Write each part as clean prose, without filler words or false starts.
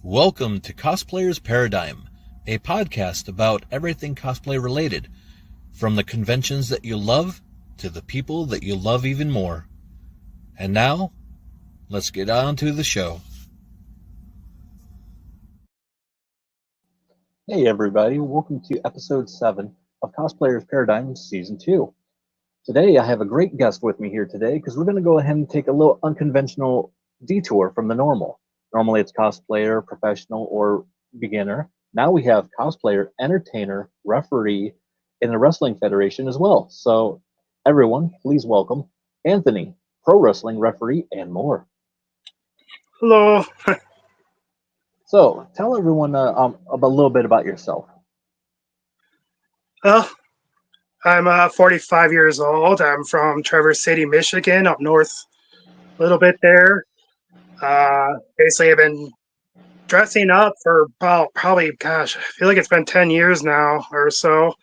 Welcome to Cosplayers Paradigm, a podcast about everything cosplay related, from the conventions that you love to the people that you love even more. And now, let's get on to the show. Hey everybody, welcome to episode 7 of Cosplayers Paradigm Season 2. Today I have a great guest with me here today because we're going to go ahead and take a little unconventional detour from the normal. Normally it's cosplayer, professional, or beginner. Now we have cosplayer, entertainer, referee, in the Wrestling Federation as well. So everyone, please welcome Anthony, pro wrestling referee, and more. Hello. So tell everyone a little bit about yourself. Well, I'm 45 years old. I'm from Traverse City, Michigan, up north a little bit there. Basically, I've been dressing up for probably, gosh, I feel like it's been 10 years now or so.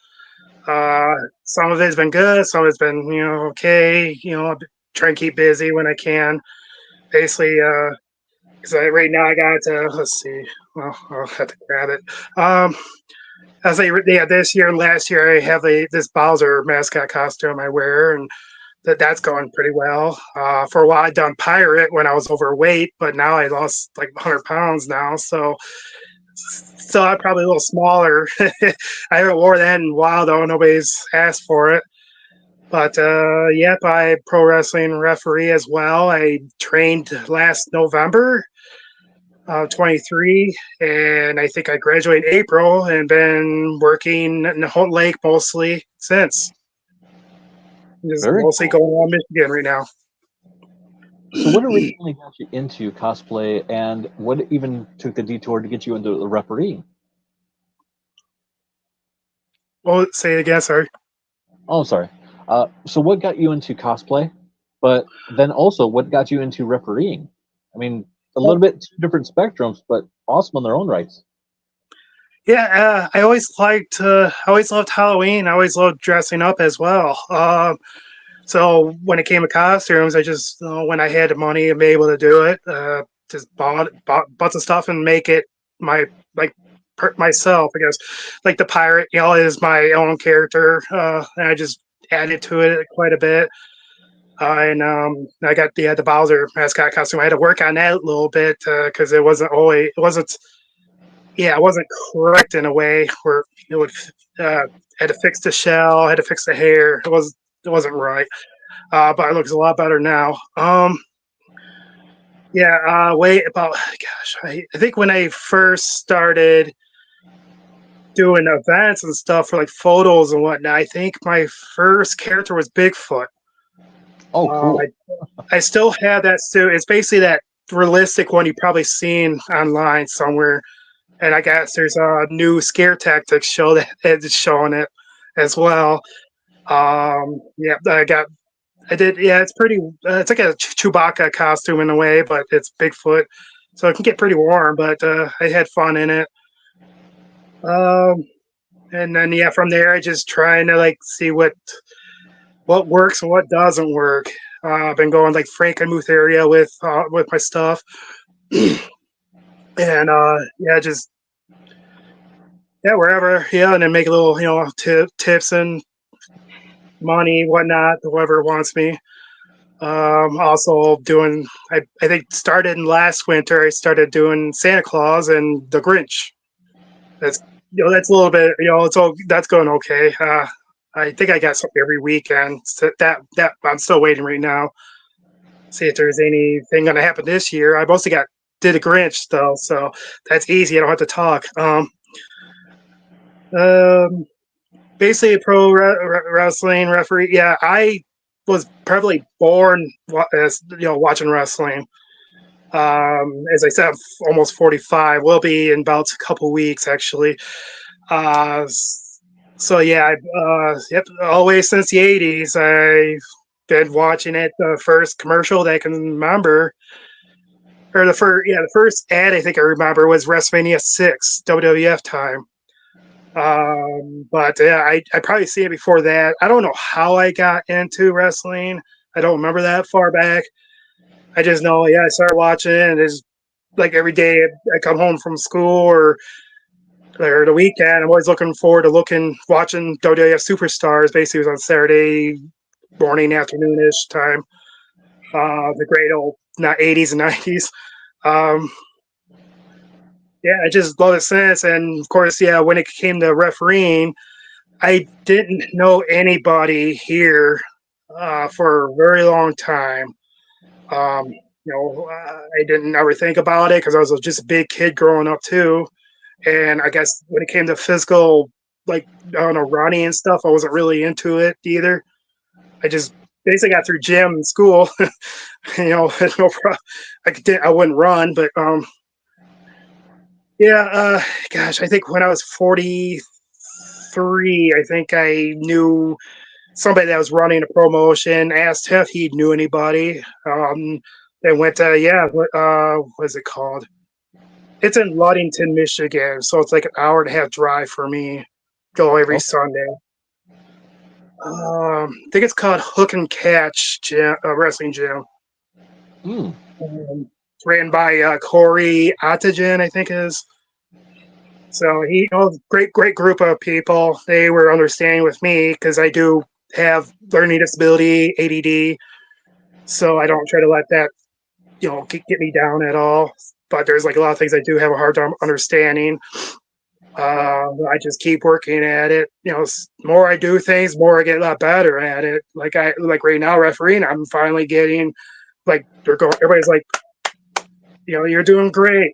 Some of it's been good. Some of it's been, okay. I try and keep busy when I can. Basically, because right now I got to, let's see. Well, I'll have to grab it. This year and last year I have this Bowser mascot costume I wear, and that's going pretty well. For a while I'd done pirate when I was overweight, but now I lost like 100 pounds now, so I'm probably a little smaller. I haven't worn that in a while though. Nobody's asked for it. But I pro wrestling referee as well. I trained last November. 23, and I think I graduated in April and been working in Hot Lake mostly since. Just Very mostly cool. going around Michigan right now. So what originally got you into cosplay, and what even took the detour to get you into the refereeing? Well, say it again, sorry. Oh, sorry. So what got you into cosplay, but then also what got you into refereeing? I mean, a little bit two different spectrums, but awesome in their own rights. Yeah, I always loved Halloween. I always loved dressing up as well. So when it came to costumes, I just, when I had the money and be able to do it, just bought bunch of stuff and make it my, like, myself, I guess. Like the pirate, is my own character, and I just added to it quite a bit. And I got the Bowser mascot costume. I had to work on that a little bit because it wasn't correct in a way where it would had to fix the shell, had to fix the hair. It wasn't right, but it looks a lot better now. Wait about gosh, I think when I first started doing events and stuff for like photos and whatnot, I think my first character was Bigfoot. Oh, cool. I still have that suit. It's basically that realistic one you've probably seen online somewhere. And I guess there's a new scare tactics show that is showing it as well. It's pretty. It's like a Chewbacca costume in a way, but it's Bigfoot, so it can get pretty warm. But I had fun in it. And then from there, I just trying to like see what works and what doesn't work. I've been going like Frankenmuth area with my stuff, and just wherever, and then make a little tips and money, whatnot, whoever wants me. Also doing, I think started in last winter. I started doing Santa Claus and the Grinch. That's that's a little bit that's going okay. I think I got something every weekend. So that I'm still waiting right now. See if there's anything going to happen this year. I mostly did a Grinch though, so that's easy. I don't have to talk. Basically a pro wrestling referee. Yeah, I was probably born as watching wrestling. As I said, I'm almost 45. Will be in about a couple weeks actually. Always since the 80s, I've been watching it. The first commercial that I can remember, or the first ad I think I remember was WrestleMania 6 WWF time. I probably see it before that. I don't know how I got into wrestling. I don't remember that far back. I just know, I started watching it and like every day I come home from school or the weekend, I'm always looking forward to watching WWF Superstars. Basically, it was on Saturday morning, afternoonish time. The great old not 80s and 90s. Um, yeah, I just love it since. And of course, yeah, when it came to refereeing, I didn't know anybody here for a very long time. I didn't ever think about it because I was just a big kid growing up too. And I guess when it came to physical, like I don't know, running and stuff, I wasn't really into it either. I just basically got through gym and school. No problem. I wouldn't run, but yeah. Gosh, I think when I was 43, I think I knew somebody that was running a promotion. Asked if he knew anybody. They went to what's it called? It's in Ludington, Michigan, so it's like an hour and a half drive for me. Go every Okay. Sunday. I think it's called Hook and Catch Gym, Wrestling Gym. Hmm. Ran by Corey Otagen, I think it is. So great group of people. They were understanding with me because I do have learning disability, ADD. So I don't try to let that get me down at all. But there's like a lot of things I do have a hard time understanding. I just keep working at it. More I do things, more I get a lot better at it. Like right now refereeing, I'm finally getting like they're going. Everybody's like, you're doing great.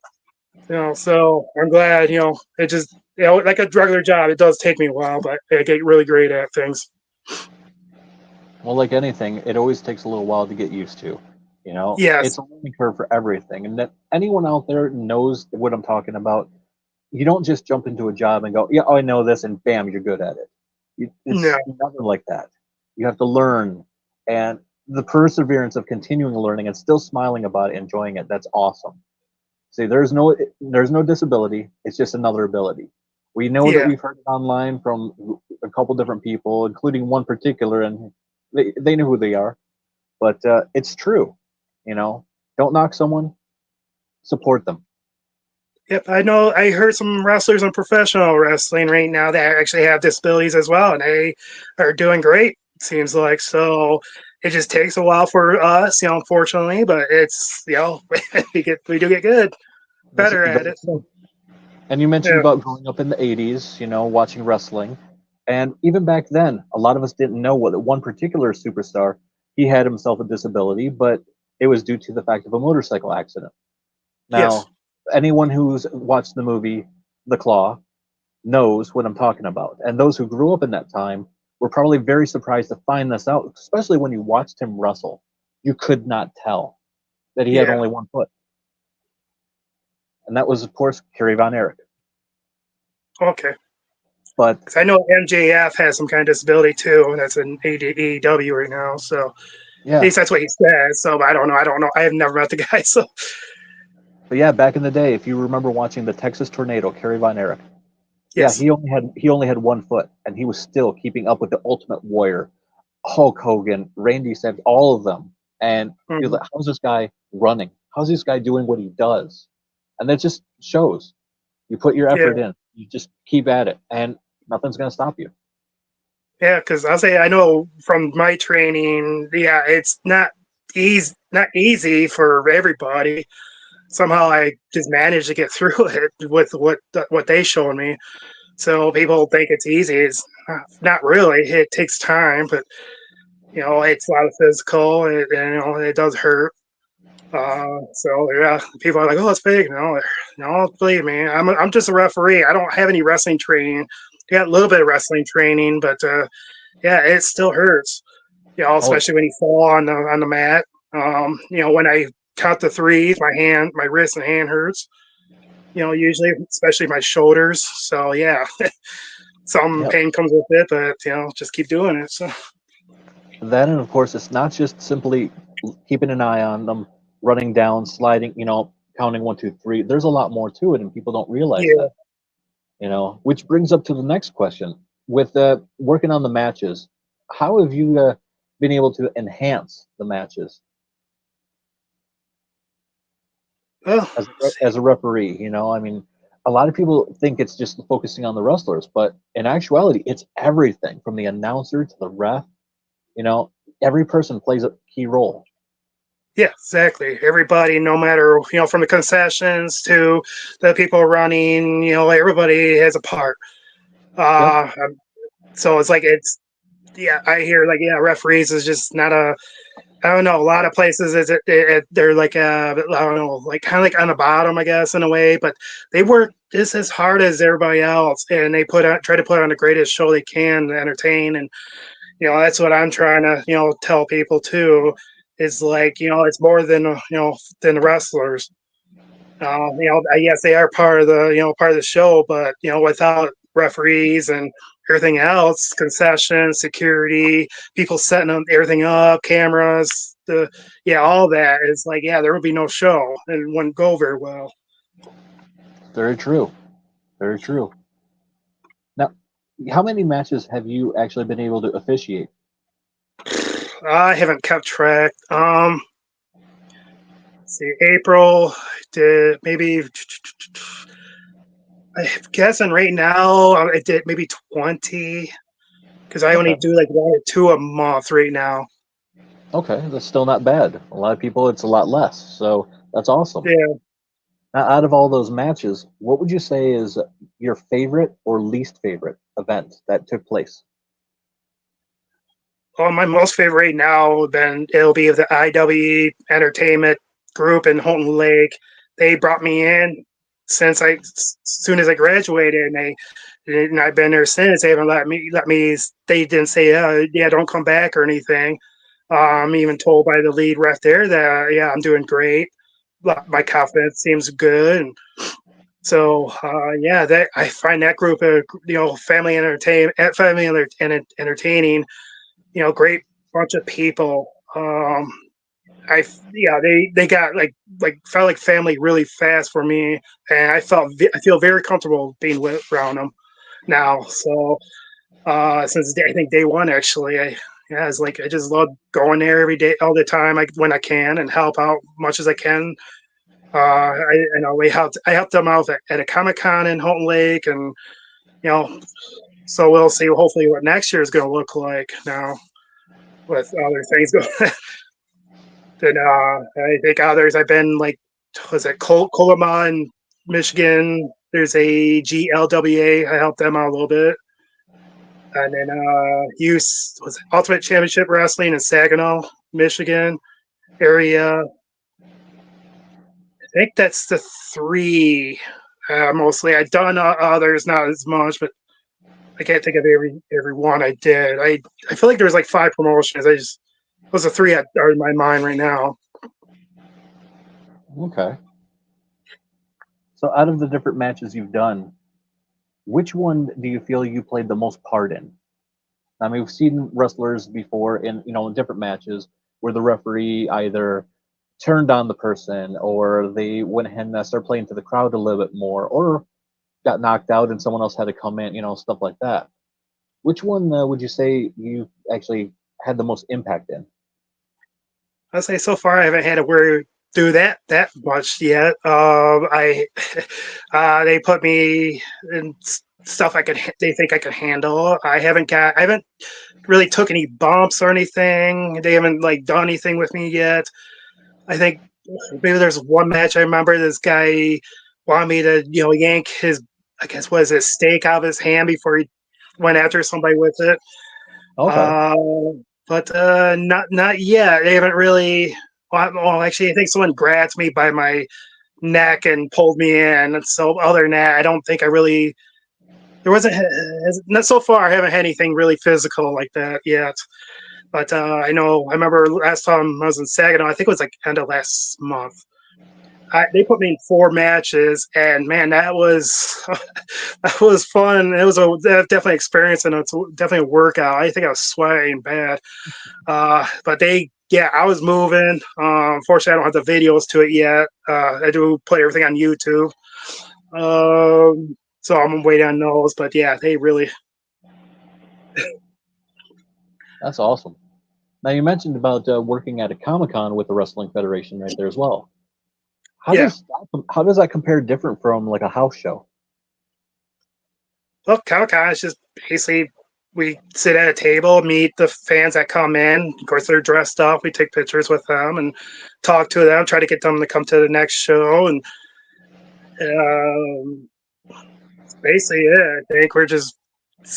So I'm glad. It just like a regular job. It does take me a while, but I get really great at things. Well, like anything, it always takes a little while to get used to. Yes. It's a learning curve for everything, and that anyone out there knows what I'm talking about. You don't just jump into a job and go, yeah, oh, I know this, and bam, you're good at it. No. It's nothing like that. You have to learn, and the perseverance of continuing learning and still smiling about it, enjoying it. That's awesome. See, there's no disability. It's just another ability. We know that Yeah. we've heard it online from a couple different people, including one particular, and they know who they are. But it's true. Don't knock someone, support them. Yep. I know. I heard some wrestlers in professional wrestling right now that actually have disabilities as well, and they are doing great. Seems like so. It just takes a while for us, unfortunately, but it's we do get good, That's better at very it. true. And you mentioned Yeah. about growing up in the 80s, watching wrestling. And even back then, a lot of us didn't know what one particular superstar, he had himself a disability, but it was due to the fact of a motorcycle accident. Yes. Now, anyone who's watched the movie The Claw knows what I'm talking about. And those who grew up in that time were probably very surprised to find this out, especially when you watched him wrestle. You could not tell that he had Yeah. only one foot. And that was, of course, Kerry Von Erich. Okay. But Because I know MJF has some kind of disability too, and that's in AEW right now. So at yeah, least that's what he says. So I don't know. I don't know. I have never met the guy. So but yeah, back in the day, if you remember watching the Texas Tornado, Kerry Von Erich, yeah, yes. he only had one foot, and he was still keeping up with the Ultimate Warrior, Hulk Hogan, Randy Savage, all of them. And you're Mhm. like, how's this guy running? How's this guy doing what he does? And that just shows you put your Yeah. effort in, you just keep at it, and nothing's gonna stop you. Yeah. Because I'll say I know from my training. Yeah, it's not easy for everybody. Somehow I just managed to get through it with what they showed me. So people think it's easy. It's not really. It takes time, but it's a lot of physical, and it does hurt. So yeah, people are like, "Oh, it's fake." No, no, believe me, I'm just a referee. I don't have any wrestling training. I got a little bit of wrestling training, but yeah, it still hurts. Oh, Especially when you fall on the mat. When I count to threes, my wrist and hand hurts. Usually, especially my shoulders. So yeah, some yep. pain comes with it, but just keep doing it. So Then, and of course, it's not just simply keeping an eye on them, running down, sliding, counting one, two, three. There's a lot more to it, and people don't realize yeah. that. Which brings up to the next question. With working on the matches, how have you been able to enhance the matches? Oh, as a referee? You know, I mean, a lot of people think it's just focusing on the wrestlers, but in actuality, it's everything from the announcer to the ref. You know, every person plays a key role. yeah, exactly. Everybody, no matter, from the concessions to the people running, everybody has a part. Yep. Uh, so it's like yeah, I hear like, yeah, referees is just not a. I don't know. A lot of places is they're like I don't know, like kind of like on the bottom, I guess, in a way. But they work just as hard as everybody else, and they try to put on the greatest show they can to entertain. And that's what I'm trying to tell people too. Is like it's more than than the wrestlers. Yes, they are part of the part of the show, but without referees and everything else, concessions, security, people setting everything up, cameras, all that is like, yeah, there would be no show and it wouldn't go very well. Very true. Very true. Now, how many matches have you actually been able to officiate? I haven't kept track. Let's see, April did maybe. I'm guessing right now I did maybe 20 because I only Okay. do like 1 or 2 a month right now. Okay, that's still not bad. A lot of people, it's a lot less. So that's awesome. Yeah. Now, out of all those matches, what would you say is your favorite or least favorite event that took place? Well, my most favorite right now, then it'll be the IW Entertainment Group in Houghton Lake. They brought me in since as soon as I graduated, and I've been there since. They haven't let me. They didn't say, yeah, don't come back or anything. I'm even told by the lead ref there that yeah, I'm doing great. My confidence seems good, and so yeah, that I find that group of entertaining, great bunch of people. They got like felt like family really fast for me, and I feel very comfortable being around them now. So since I think day one, actually, yeah, it's like I just love going there every day, all the time, when I can, and help out much as I can. I helped them out at a Comic Con in Houghton Lake, and you know, so we'll see. Hopefully, what next year is going to look like now with other things going. Then I think others I've been like, was it Colima in Michigan? There's a GLWA. I helped them out a little bit. And then was it Ultimate Championship Wrestling in Saginaw, Michigan area. I think that's the three mostly. I've done others, not as much, but I can't think of every one I did. I feel like there was like 5 promotions. Those are three that are in my mind right now. Okay. So, out of the different matches you've done, which one do you feel you played the most part in? I mean, we've seen wrestlers before in in different matches where the referee either turned on the person or they went ahead and started playing to the crowd a little bit more, or got knocked out and someone else had to come in, stuff like that. Which one would you say you actually had the most impact in? I'll say so far I haven't had to worry through that much yet. I they put me in stuff they think I could handle. I haven't really took any bumps or anything. They haven't like done anything with me yet. I think maybe there's one match I remember this guy wanted me to yank his, I guess, was it steak out of his hand before he went after somebody with it. Okay. Uh, but not yet. They haven't really. Well, actually, I think someone grabbed me by my neck and pulled me in. So other than that, I don't think I really. There wasn't not so far. I haven't had anything really physical like that yet. But I know. I remember last time I was in Saginaw. I think it was like end of last month. They put me in 4 matches, and man, that was that was fun. It was definitely experience, and it's definitely a workout. I think I was sweating bad. But yeah, I was moving. Unfortunately, I don't have the videos to it yet. I do put everything on YouTube. So I'm waiting on those. But yeah, they really. That's awesome. Now, you mentioned about working at a Comic Con with the Wrestling Federation right there as well. How Yeah. does that compare different from like a house show? Well, Comic Con is just basically we sit at a table, meet the fans that come in. Of course, they're dressed up. We take pictures with them and talk to them, try to get them to come to the next show. And um, basically it. I think we're just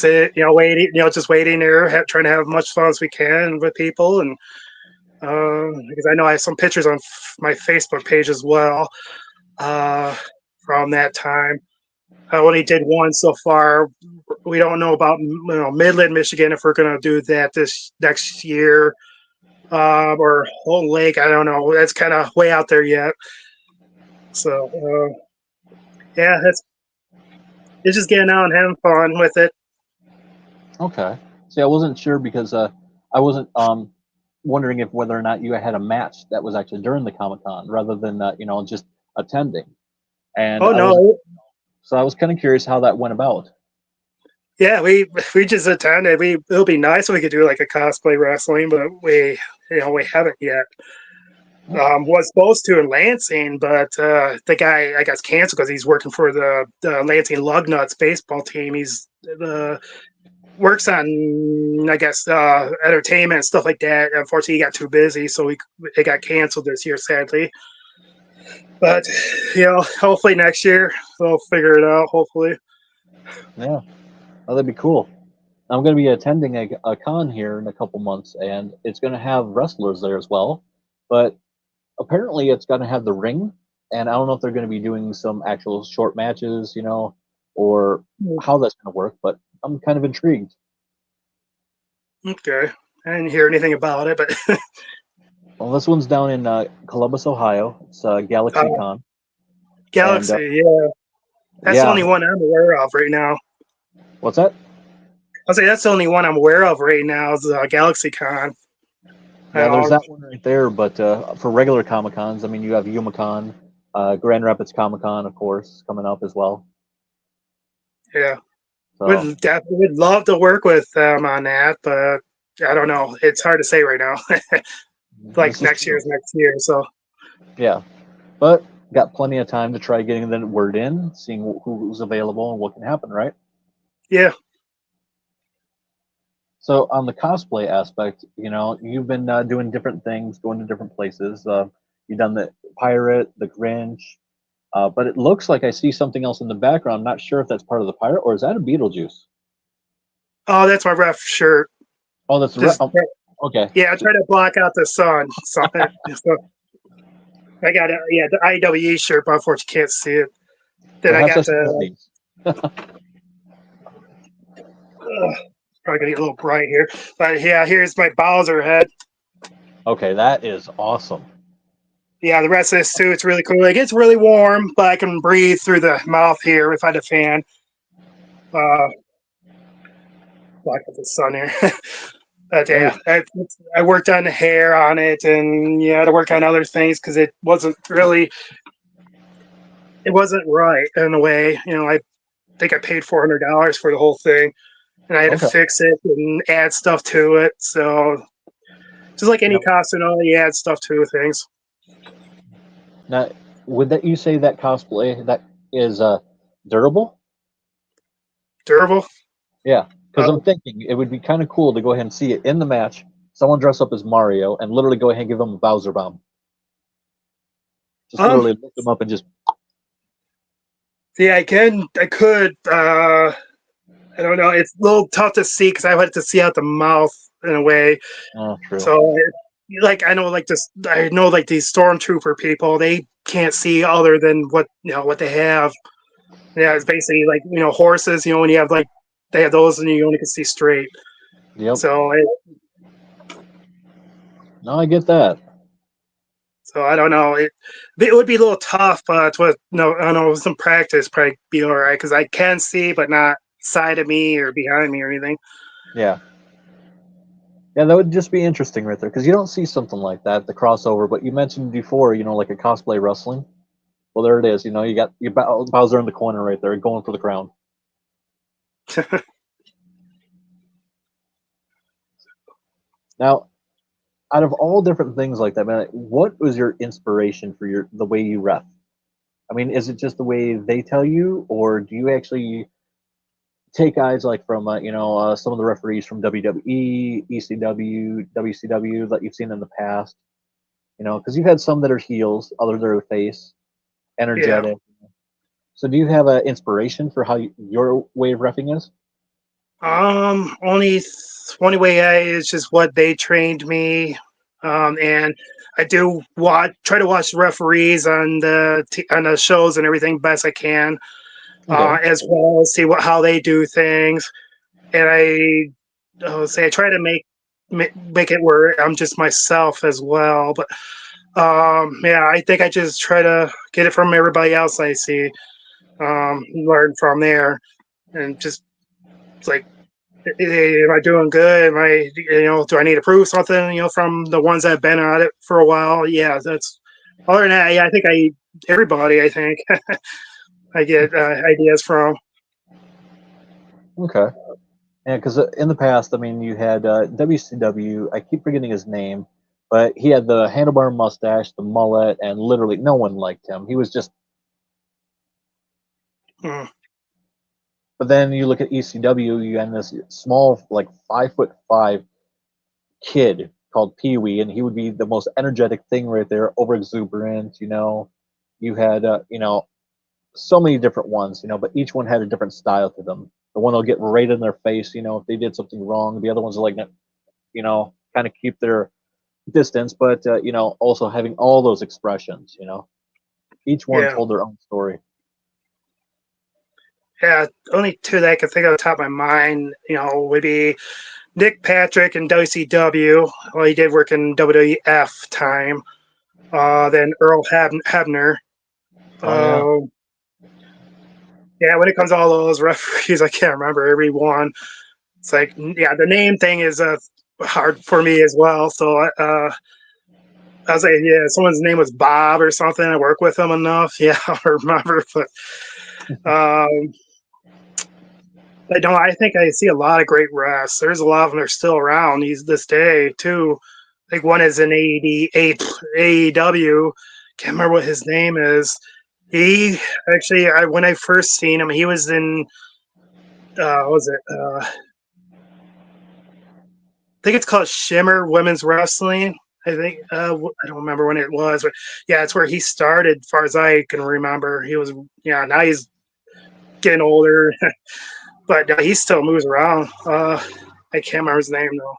waiting, just waiting there, trying to have as much fun as we can with people. And because I know I have some pictures on my Facebook page as well uh, from that time. I only did one so far. We don't know about Midland, Michigan, if we're going to do that this next year or Whole Lake. I don't know. That's kind of way out there yet. So yeah, it's just getting out and having fun with it. Okay. See, I wasn't sure because I wasn't wondering if whether or not you had a match that was actually during the Comic Con rather than just attending. And Oh no, I was kind of curious how that went about. yeah, we just attended. It'll be nice if we could do like a cosplay wrestling, but we haven't yet. Was supposed to in Lansing, but the guy I guess canceled because he's working for the Lansing Lugnuts baseball team. He's works on I guess entertainment and stuff like that. Unfortunately, he got too busy, so it got canceled this year, sadly. But hopefully next year they'll figure it out. Hopefully, Yeah, oh, that'd be cool. I'm going to be attending a con here in a couple months, and it's going to have wrestlers there as well. But apparently, it's going to have the ring, and I don't know if they're going to be doing some actual short matches, or how that's going to work. But I'm kind of intrigued. okay. I didn't hear anything about it, but Well, this one's down in Columbus, Ohio. It's Galaxy Con, and Galaxy, yeah, that's the yeah, only one I'm aware of right now. what's that? I'll say that's the only one I'm aware of right now is Galaxy Con. Yeah, there's that one right there. But for regular Comic Cons, I mean, you have YumaCon, Grand Rapids Comic Con, of course, coming up as well. Yeah, So would love to work with them on that, but I don't know. It's hard to say right now. Like this is next true. year's next year, so Yeah, but got plenty of time to try getting the word in, seeing who's available and what can happen, right? yeah. So on the cosplay aspect, you've been doing different things, going to different places. You've done the pirate, the Grinch, but it looks like I see something else in the background. I'm not sure if that's part of the pirate or is that a Beetlejuice? Oh, that's my ref shirt. Oh, that's Just okay. yeah, I try to block out the sun. So, I got the IWE shirt, but unfortunately can't see it. Then I Perhaps got that's the hobbies. probably gonna get a little bright here, but yeah, here's my Bowser head. Okay, that is awesome. Yeah, the rest of this suit's really cool. It gets really warm, but I can breathe through the mouth here if I had a fan. Block out the sun here. But yeah, I worked on the hair on it, and yeah, to work on other things because it wasn't right in a way. I think I paid $400 for the whole thing, and I had to Okay. fix it and add stuff to it. So just like any Now, costume, you add stuff to things. now, would that you say that cosplay that is durable? Durable. Yeah, because I'm Uh, thinking it would be kind of cool to go ahead and see it in the match. Someone dress up as Mario and literally go ahead and give him a Bowser bomb. Just um, literally lift him up and just. yeah, I could. I don't know. It's a little tough to see because I had to see out the mouth in a way. Oh, true. So, like, I know, like this, I know, like these stormtrooper people, they can't see other than what they have. Yeah, it's basically like horses. When you have like they have those, and you only can see straight. Yep. So, No, I get that. I don't know. It would be a little tough, but with no, I don't know, with some practice, probably be all right because I can see, but not side of me or behind me or anything. Yeah. Yeah, that would just be interesting right there because you don't see something like that, the crossover. But you mentioned before, like a cosplay wrestling. Well, there it is. You got your Bowser in the corner right there, going for the crown. Now, out of all different things like that, man, what was your inspiration for the way you ref? I mean, is it just the way they tell you, or do you actually take guys like from some of the referees from WWE, ECW, WCW that you've seen in the past? Because you've had some that are heels, others that are face, Yeah. energetic. So do you have an inspiration for how your way of refing is? Only only way I is just what they trained me, and I do try to watch the referees on on the shows and everything best I can, Okay. as well as see how they do things, and I try to make it where I'm just myself as well, but yeah, I think I just try to get it from everybody else I see, learn from there, and just it's like, am I doing good? Am I, do I need to prove something, from the ones that have been at it for a while? Yeah, that's, other than that, yeah, I think everybody, I think, I get ideas from. Okay. Yeah, because in the past, I mean, you had WCW. I keep forgetting his name, but he had the handlebar mustache, the mullet, and literally no one liked him. He was just. Hmm. But then you look at ECW. You had this small, like 5'5" kid called Pee Wee, and he would be the most energetic thing right there, over exuberant. You had so many different ones. But each one had a different style to them. The one will get right in their face. If they did something wrong. The other ones are like, kind of keep their distance, but also having all those expressions. Each one Yeah. told their own story. Yeah. Only two that I can think of off the top of my mind, would be Nick Patrick in WCW. Well, he did work in WWF time. Then Earl Hebner. Oh yeah, Uh, yeah, when it comes to all those referees, I can't remember every one. It's like, yeah, the name thing is hard for me as well. So I was like, yeah, someone's name was Bob or something. I work with him enough. Yeah, I remember. But um, I think I see a lot of great refs. There's a lot of them that are still around this day too. Like one is in AEW. Can't remember what his name is. He actually, when I first seen him, he was in. What was it? I think it's called Shimmer Women's Wrestling. I think I don't remember when it was, but yeah, it's where he started. As far as I can remember, he was, yeah. Now he's getting older, but he still moves around. I can't remember his name though.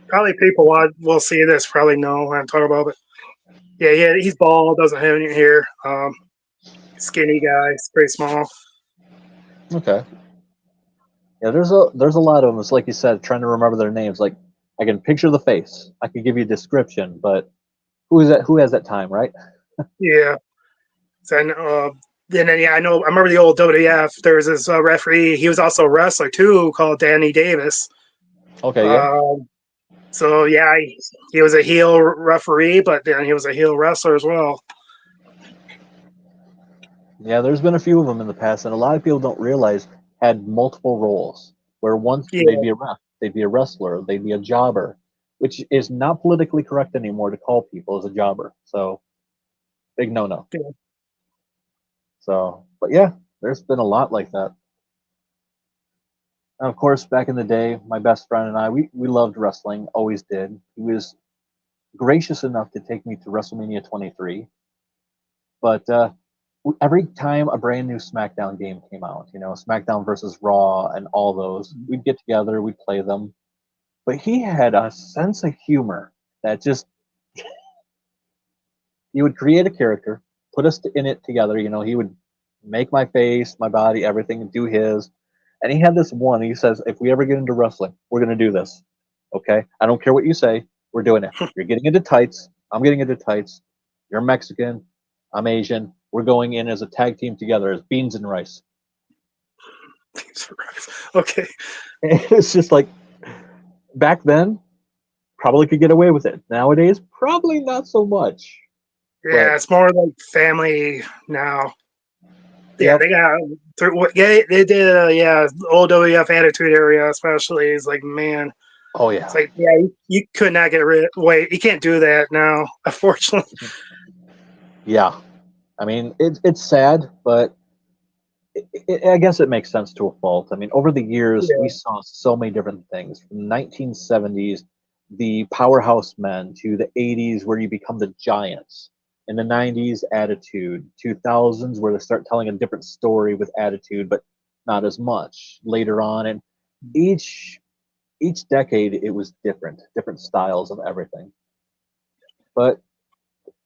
Probably people will see this probably know what I'm talking about. But yeah, he's bald, doesn't have any hair. Skinny guy, he's pretty small. okay. Yeah, there's a lot of them. It's like you said, trying to remember their names. Like I can picture the face, I could give you a description, but who is that? Who has that time, right? Yeah. And then yeah, I remember the old WWF. There was this referee. He was also a wrestler too, called Danny Davis. Okay, yeah, Um, so yeah, he was a heel referee, but then he was a heel wrestler as well. yeah. There's been a few of them in the past, and a lot of people don't realize had multiple roles. Where once they'd Yeah, be a ref, they'd be a wrestler, they'd be a jobber, which is not politically correct anymore to call people as a jobber. So big no no. yeah, So, but yeah, there's been a lot like that. And of course, back in the day, my best friend and I, we loved wrestling, always did. He was gracious enough to take me to WrestleMania 23. But every time a brand new SmackDown game came out, SmackDown versus Raw and all those, we'd get together, we'd play them. But he had a sense of humor that just, he would create a character, put us in it together. He would make my face, my body, everything, and do his. And he had this one. He says, if we ever get into wrestling, we're going to do this. Okay? I don't care what you say. We're doing it. You're getting into tights. I'm getting into tights. You're Mexican. I'm Asian. We're going in as a tag team together as beans and rice. okay. And it's just like, back then, probably could get away with it. Nowadays, probably not so much. Yeah, But, it's more like family now. Yeah, yep. they got yeah, they did. Yeah, old WF Attitude Area especially is like, man. Oh, It's yeah. like, yeah, you could not get rid. Wait, you can't do that now, unfortunately. Yeah. I mean, it's sad, but I guess it makes sense to a fault. I mean, over the years, we Yeah. saw so many different things from the 1970s, the powerhouse men, to the 80s, where you become the giants. In the 90s, attitude. 2000s, where they start telling a different story with attitude, but not as much later on. And each decade, it was different styles of everything. But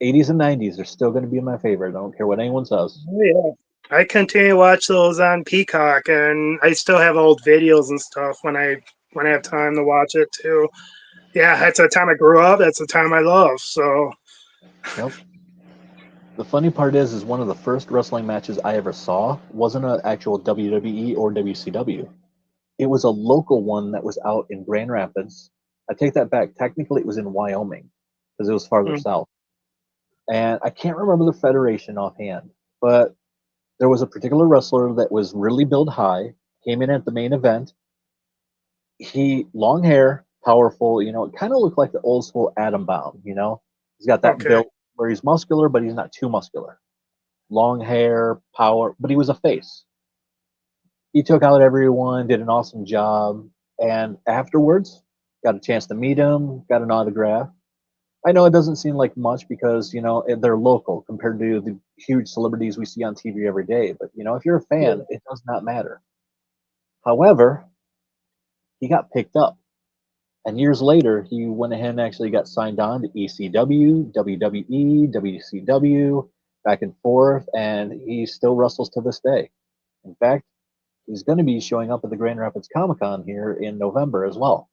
80s and 90s are still going to be my favorite. I don't care what anyone says. Oh, yeah. I continue to watch those on Peacock, and I still have old videos and stuff when I have time to watch it too. Yeah, that's the time I grew up. That's the time I love. So Yep. The funny part is one of the first wrestling matches I ever saw wasn't an actual WWE or WCW. It was a local one that was out in Grand Rapids. I take that back. Technically, it was in Wyoming because it was farther mm, south. And I can't remember the federation offhand, but there was a particular wrestler that was really built high, came in at the main event. He long hair, powerful. It kind of looked like the old school Adam Bomb. He's got that okay, build where he's muscular, but he's not too muscular. Long hair, power, but he was a face. He took out everyone, did an awesome job, and afterwards, got a chance to meet him, got an autograph. I know it doesn't seem like much because they're local compared to the huge celebrities we see on TV every day. But if you're a fan, yeah, it does not matter. However, he got picked up, and years later, he went ahead and actually got signed on to ECW, WWE, WCW, back and forth, and he still wrestles to this day. In fact, he's going to be showing up at the Grand Rapids Comic Con here in November as well.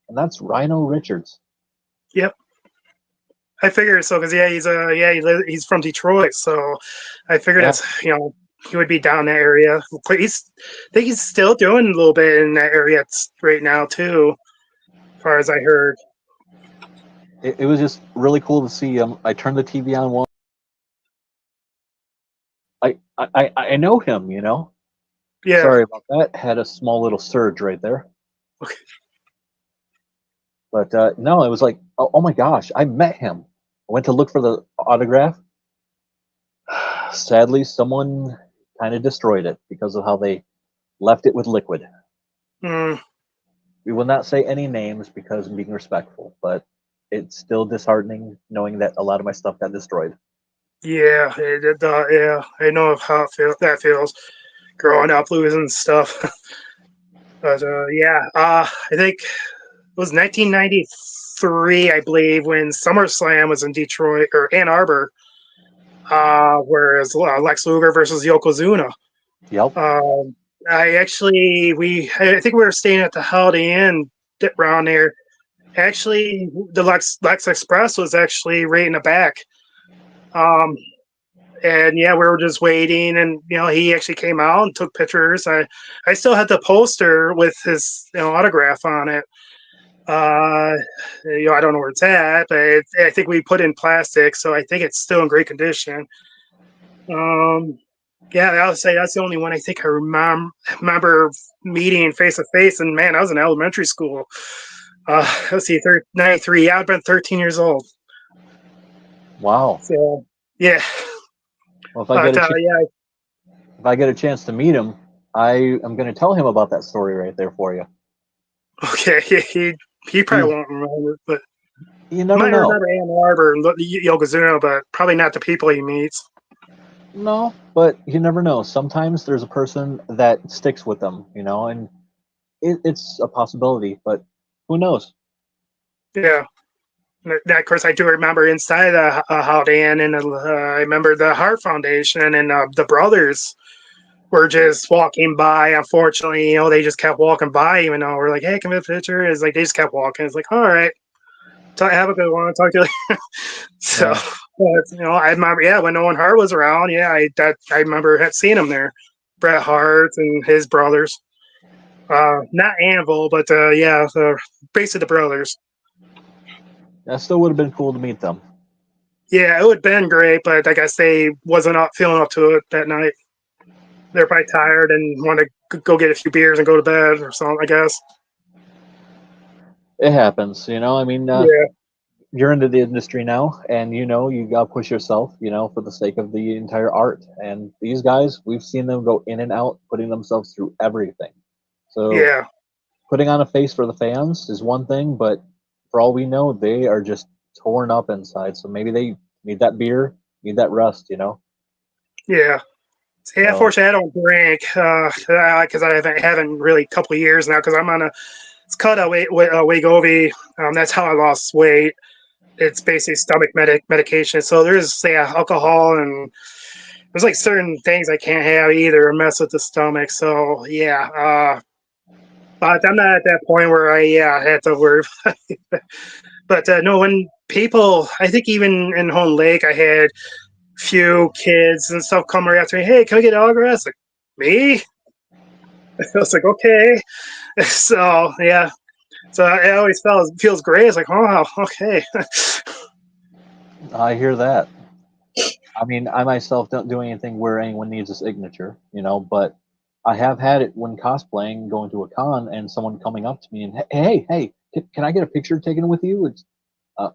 And that's Rhino Richards. yep. I figured so because he's from Detroit, so I figured Yeah, he would be down that area. But I think he's still doing a little bit in that area right now too, as far as I heard. it was just really cool to see him. I turned the TV on one. I know him. Yeah. Sorry about that. Had a small little surge right there. Okay. But no, it was like, oh my gosh, I met him. I went to look for the autograph. Sadly, someone kind of destroyed it because of how they left it with liquid. Mm, We will not say any names because I'm being respectful, but it's still disheartening knowing that a lot of my stuff got destroyed. yeah. Yeah. I know how that feels growing up losing stuff. But yeah. I think it was 1993, I believe, when SummerSlam was in Detroit or Ann Arbor. Whereas Lex Luger versus Yokozuna. Yep. Um, I think we were staying at the Holiday Inn around there. Actually, the Lex Express was actually right in the back. Um, and yeah, we were just waiting, and he actually came out and took pictures. I still had the poster with his autograph on it. I don't know where it's at, but I think we put in plastic, so I think it's still in great condition. Um, yeah, I would say that's the only one I think I remember meeting face to face. And man, I was in elementary school. Let's see, 93. Yeah, I've been 13 years old. Wow. So yeah, Well, but yeah, if I get a chance to meet him, I am going to tell him about that story right there for you. okay. He He's probably won't remember, but You he never might know. remember Ann Arbor and Yokozuna, but probably not the people he meets. No, but you never know. Sometimes there's a person that sticks with them, and it's a possibility, but who knows? Yeah. Of course, I do remember inside the Holiday Inn, and I remember the Heart Foundation and the brothers were just walking by. Unfortunately, they just kept walking by, even though we're like, "Hey, can we have a picture?" It's like they just kept walking. It's like, "All right, have a good one. Talk to you later." So, Yeah. I remember, yeah, when Owen Hart was around, yeah, I remember had seen him there, Bret Hart and his brothers. Not Anvil, but yeah, basically the brothers. That still would have been cool to meet them. Yeah, it would have been great, but I guess they wasn't up feeling up to it that night. They're probably tired and want to go get a few beers and go to bed or something, I guess. It happens. I mean, Yeah. you're into the industry now, and you gotta push yourself, for the sake of the entire art. And these guys, we've seen them go in and out, putting themselves through everything. So Yeah, putting on a face for the fans is one thing, but for all we know, they are just torn up inside. So maybe they need that beer, need that rest. yeah. Yeah, So fortunately, I don't drink because I haven't really a couple of years now because I'm on a it's called a Wegovy. That's how I lost weight. It's basically stomach medication. So there's alcohol and there's like certain things I can't have either or mess with the stomach. So yeah, but I'm not at that point where I have to worry. But no, when people, I think even in Home Lake, I had few kids and stuff come right after me. Hey, can I get autographs? Like me? I was like, okay. So yeah. So it always feels great. It's like, oh, okay. I hear that. I mean, I myself don't do anything where anyone needs a signature, but I have had it when cosplaying, going to a con, and someone coming up to me and, hey, can I get a picture taken with you? It's, uh,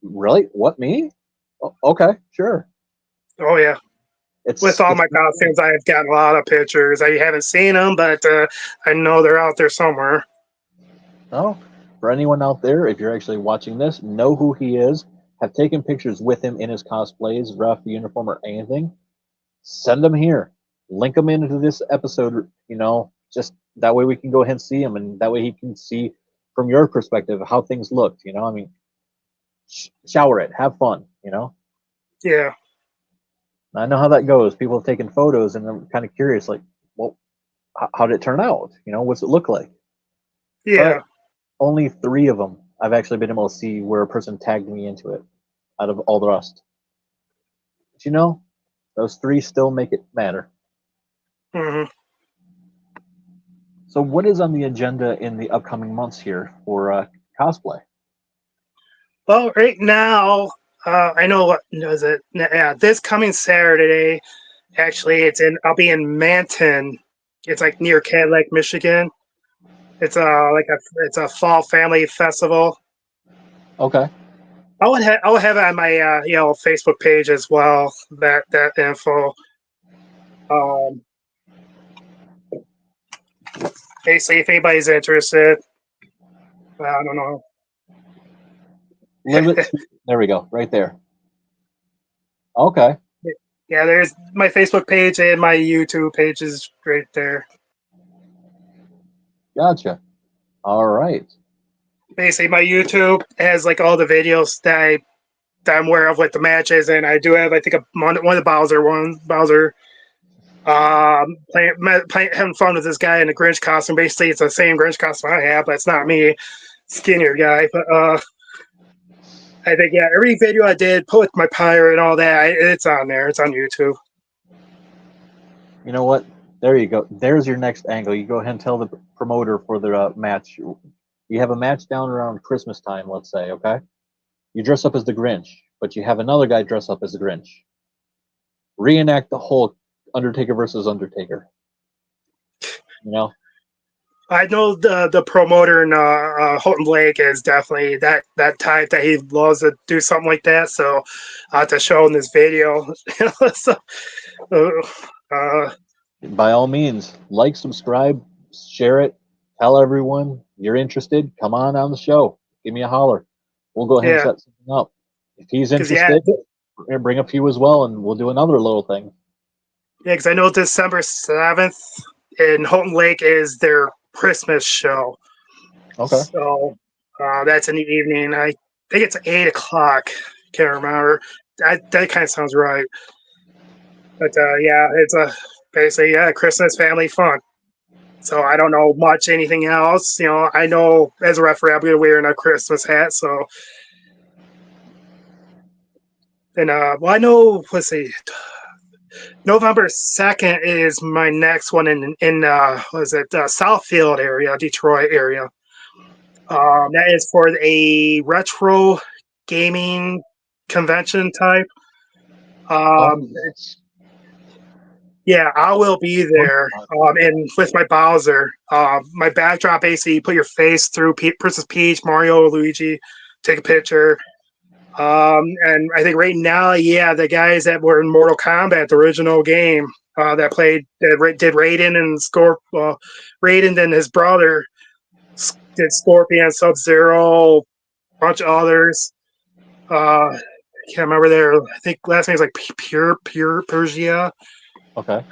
really? What, me? Okay, sure. Oh yeah. With all It's my costumes, I've gotten a lot of pictures. I haven't seen them, but I know they're out there somewhere. no, for anyone out there, if you're actually watching this, know who he is, have taken pictures with him in his cosplays, ref, uniform, or anything, send them here. Link them into this episode, just that way we can go ahead and see him, and that way he can see from your perspective how things looked. I mean, shower it, have fun. Yeah. I know how that goes. People have taken photos and I'm kind of curious, like, well, how did it turn out? What's it look like? Yeah. But only 3 of them I've actually been able to see where a person tagged me into it out of all the rest. But those 3 still make it matter. hmm So, what is on the agenda in the upcoming months here for cosplay? Well, right now, I know what is it? Yeah, this coming Saturday. Actually, I'll be in Manton. It's like near Cadillac, Michigan. It's it's a fall family festival. Okay. I will have it on my Facebook page as well. That info. Um, Basically, if anybody's interested, I don't know. Limit. There we go. Right there. Okay. Yeah, there's my Facebook page and my YouTube page is right there. Gotcha. All right. Basically, my YouTube has like all the videos that I'm aware of, like the matches, and I do have I think one of the Bowser playing having fun with this guy in a Grinch costume. Basically, it's the same Grinch costume I have, but it's not me, skinnier guy. But I think every video I did, put with my pirate and all that, it's on there. It's on YouTube. You know what? There you go. There's your next angle. You go ahead and tell the promoter for the match. You have a match down around Christmas time, let's say, okay? You dress up as the Grinch, but you have another guy dress up as the Grinch. Reenact the whole Undertaker versus Undertaker. I know the promoter in Houghton Lake is definitely that type that he loves to do something like that. So I have to show him this video. So, uh, By all means, like, subscribe, share it, tell everyone you're interested. Come on the show. Give me a holler. We'll go ahead and yeah, set something up. If he's because interested, bring a few as well, and we'll do another little thing. because I know December 7th in Houghton Lake is their Christmas show. Okay. So that's in the evening. I think it's 8 o'clock. Can't remember. That kind of sounds right. But it's a basically Christmas family fun. So I don't know much anything else. I know as a referee, I'm going to wear a Christmas hat. So and well, I know. Let's see. November 2nd is my next one in was it Southfield area, Detroit area. That is for a retro gaming convention type. Oh, Yeah, I will be there. And with my Bowser, my backdrop basically you put your face through Princess Peach, Mario, Luigi. take a picture. And I think right now, yeah, the guys that were in Mortal Kombat, the original game, that did Raiden and Raiden and his brother did Scorpion, Sub Zero, bunch of others. I can't remember their. I think last name's like Pure Persia. Okay.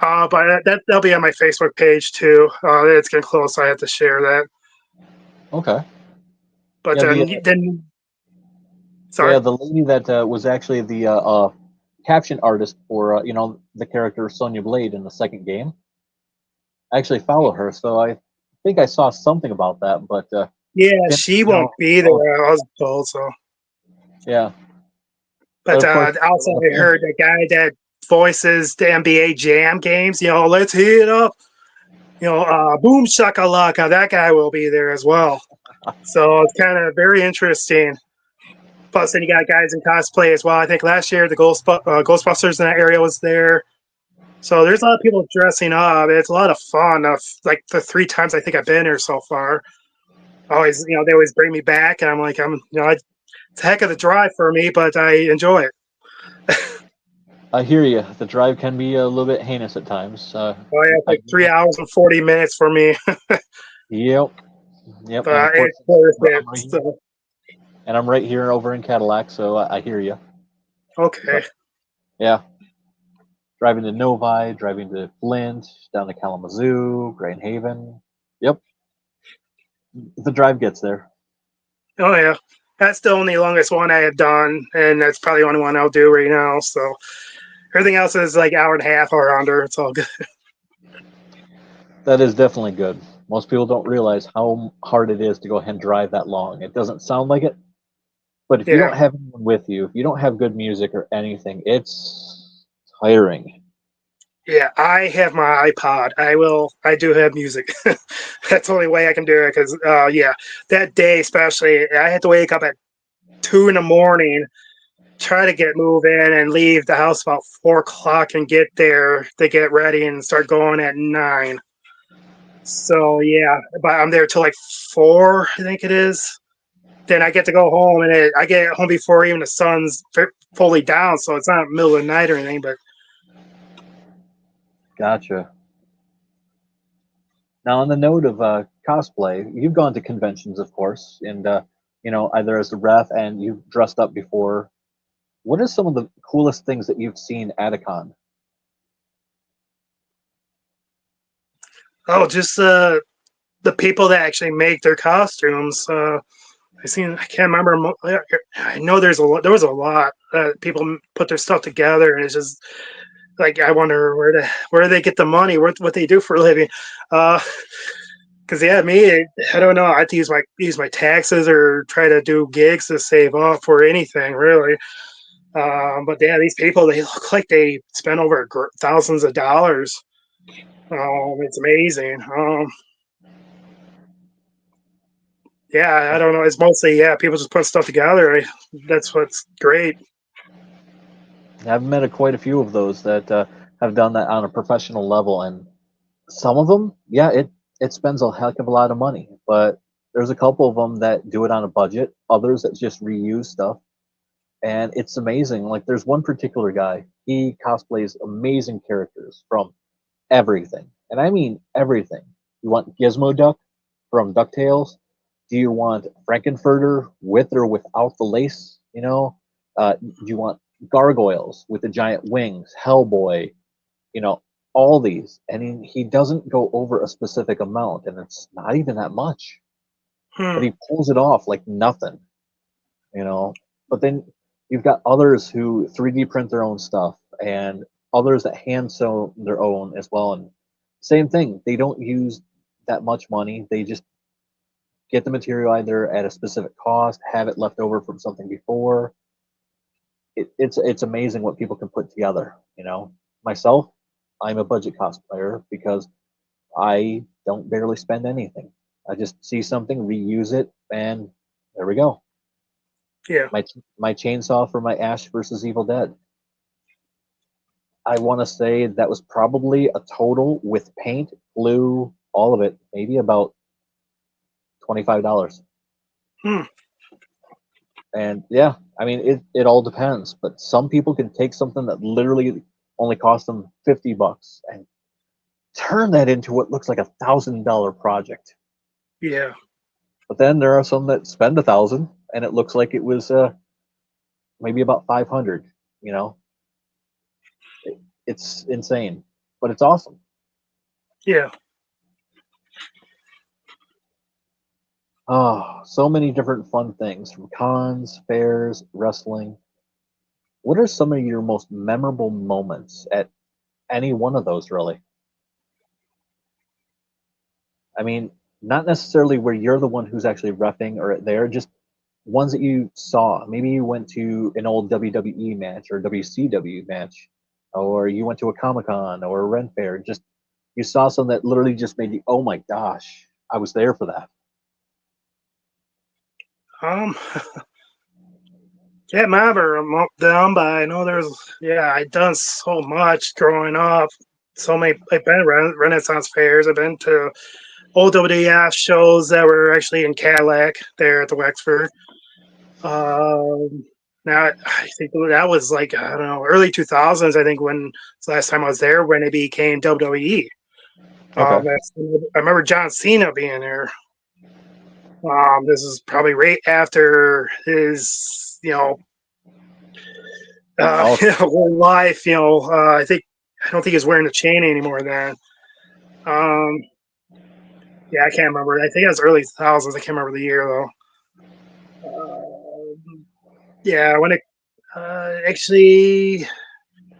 But that'll be on my Facebook page too. It's getting close. So I have to share that. Okay. But Yeah, then, sorry. yeah, the lady that was actually the caption artist for the character Sonya Blade in the second game. I actually follow her, so I think I saw something about that, but Yeah, didn't she won't know. be there. I was told so. Yeah, but But of course, also, I heard the guy that voices the NBA Jam games. Let's heat it up. Boom shakalaka. That guy will be there as well. So it's kind of very interesting. Plus, then you got guys in cosplay as well. I think last year the Ghostbusters in that area was there. So there's a lot of people dressing up. It's a lot of fun. Like the 3 times I think I've been here so far. Always, they always bring me back, and I'm like, it's a heck of a drive for me, but I enjoy it. I hear you. The drive can be a little bit heinous at times. Oh yeah, it's like 3 hours and 40 minutes for me, Yep, yep, and of but course, it's worth I'm it. right here, So and I'm right here over in Cadillac, so I hear you. okay, But yeah, driving to Novi, driving to Flint, down to Kalamazoo, Grand Haven. Yep, the drive gets there. oh yeah, that's the only longest one I have done, and that's probably the only one I'll do right now. So everything else is like hour and a half or under. It's all good. That is definitely good. Most people don't realize how hard it is to go ahead and drive that long. It doesn't sound like it, but if you Yeah. don't have anyone with you, if you don't have good music or anything, it's tiring. Yeah, I have my iPod. I do have music. That's the only way I can do it because, yeah, that day especially, I had to wake up at 2 in the morning, try to get moving and leave the house about 4 o'clock and get there to get ready and start going at 9. So yeah, but I'm there till like 4, I think it is. Then I get to go home and I get home before even the sun's fully down, so it's not middle of the night or anything. But Gotcha. Now, on the note of cosplay, you've gone to conventions, of course, and either as a ref and you've dressed up before. What are some of the coolest things that you've seen at a con? just the people that actually make their costumes. I can't remember. I know there was a lot. People put their stuff together, and it's just like I wonder where they get the money, what they do for a living. Because yeah, me, I don't know. I have to use my taxes or try to do gigs to save up for anything really. But yeah, these people they look like they spend over thousands of dollars. It's amazing. Yeah, I don't know. It's mostly people just put stuff together. That's what's great. I've met quite a few of those that have done that on a professional level, and some of them, yeah, it spends a heck of a lot of money. But there's a couple of them that do it on a budget. Others that just reuse stuff, and it's amazing. Like there's one particular guy. He cosplays amazing characters from everything, and I mean everything. You want Gizmo Duck from DuckTales? Do you want Frankenfurter with or without the lace? Do you want gargoyles with the giant wings? Hellboy? You know, all these, and he doesn't go over a specific amount, and it's not even that much, but Hmm. he pulls it off like nothing. You know, but then you've got others who 3D print their own stuff, and others that hand sew their own as well. And same thing, they don't use that much money. They just get the material either at a specific cost, have it left over from something before. It's amazing what people can put together. Myself, I'm a budget cosplayer because I don't barely spend anything. I just see something, reuse it, and there we go. Yeah. My chainsaw for my Ash versus Evil Dead. I want to say that was probably a total with paint, glue, all of it, maybe about $25. Hmm. And yeah, I mean, it all depends. But some people can take something that literally only cost them $50 and turn that into what looks like $1,000 project. Yeah. But then there are some that spend 1,000 and it looks like it was maybe about 500. You know, it's insane, but it's awesome. Yeah. Oh, so many different fun things from cons, fairs, wrestling. What are some of your most memorable moments at any one of those, really? I mean, not necessarily where you're the one who's actually repping or there, just ones that you saw. Maybe you went to an old WWE match or WCW match, or you went to a Comic Con or a Ren Fair. Just you saw something that literally just made you, oh my gosh, I was there for that. Um, can't remember them, but I know I've done so much growing up. So many, I've been to Renaissance fairs. I've been to old WWF shows that were actually in Cadillac there at the Wexford. Um, now I think that was like, I don't know, early 2000s. I think when the last time I was there when it became WWE. Okay. I remember John Cena being there. This is probably right after his, Oh, whole life. I don't think he's wearing a chain anymore then. Um, yeah, I can't remember. I think it was early 2000s. I can't remember the year though. Yeah, when it actually, I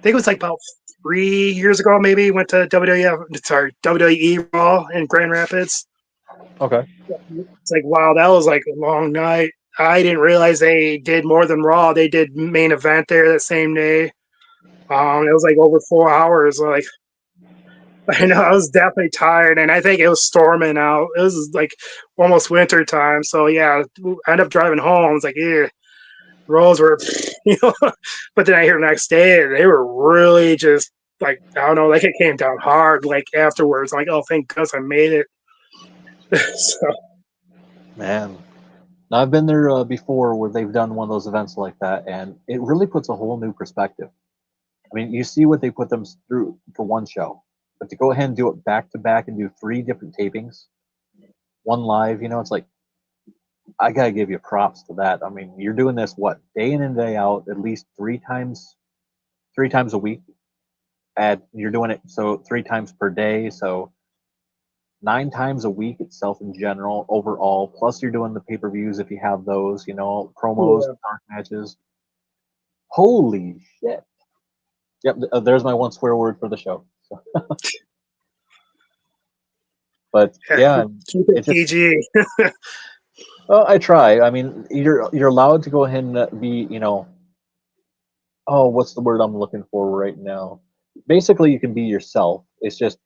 think it was like about 3 years ago. Maybe went to WWE Raw in Grand Rapids. okay. It's like, wow, that was like a long night. I didn't realize they did more than Raw. They did main event there that same day. It was like over 4 hours. Like, I know I was definitely tired, and I think it was storming out. It was like almost winter time. So yeah, I ended up driving home. It's like, yeah, roads were, you know. But then I hear the next day they were really just like, I don't know, like it came down hard. Like afterwards, I'm like, oh, thank goodness I made it. So Man. Now, I've been there before where they've done one of those events like that, and it really puts a whole new perspective. I mean, you see what they put them through for one show, but to go ahead and do it back to back and do three different tapings, one live, it's like, I gotta give you props to that. I mean, you're doing this what day in and day out, at least three times a week, and you're doing it so 3 times per day, so 9 times a week itself in general overall. Plus, you're doing the pay-per-views if you have those, promos, yeah, dark matches. Holy shit! Yep, there's my one swear word for the show. So, but yeah, yeah, keep it it just PG. well, I try. I mean, you're allowed to go ahead and be, oh, what's the word I'm looking for right now? Basically, you can be yourself. It's just